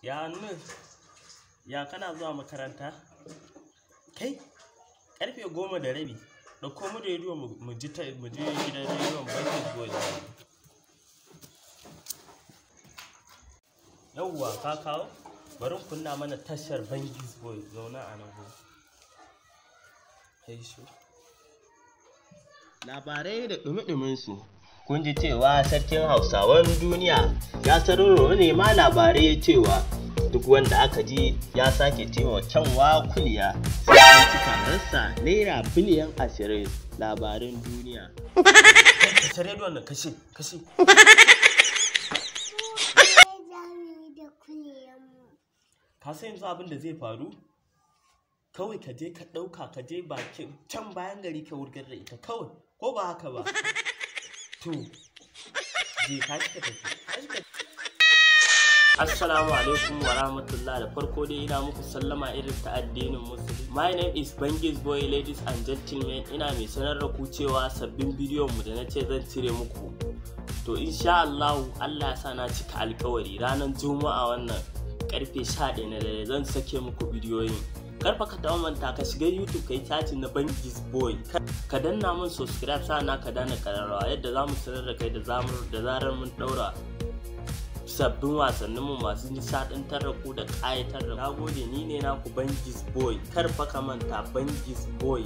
Ya nun, ya kana zuwa makaranta? Kai, karfe 10:30. Ɗauko mu rediyo mu ji gidan rediyon Bangis Boy. Yawwa ka kawo? Bari kunna mana tashar Bangis Boy. Zauna a nan gurin. Kai shi. Labarai da ɗumi-ɗumin su. Kun ji cewa sarkin Hausawan duniya ya sararo ne ma labarai cewa duk wanda aka ji ya sake cewa kyanwa kuliya sai an ci kararsa naira biliyan 20 labarin duniya. Kashe rediyon nan kashe. Ka san yanzu abin da zai faru? Kawai ka je ka ɗauka ka je bakin can bayan gari ka wurgar da ita kawai ko ba haka ba? To, je ka tafi. Assalamu alaikum wa rahmatullah, da farko dai ina muku sallama irin ta addinin musulmi. My name is Bangis Boy, ladies and gentlemen. Ina mai sanar da ku cewa sabbin bidiyon mu da na ce zan cire muku. To insha Allah ya sa na cika alkawari ranar Juma'a wannan karfe 11 na dare zan sake muku bidiyoyin. Karfa ka taɓa manta ka shiga YouTube kai chatting na Bangis Boy. Ka danna mun subscribe sana ka dana kararrawa yadda za mu sanar da kai da zarar mun daura sabbin wasanninmu masu nishaɗantar da ku da ƙayatar da. Nagode, ni ne naku Bangis Boy. Karfa ka manta Bangis Boy.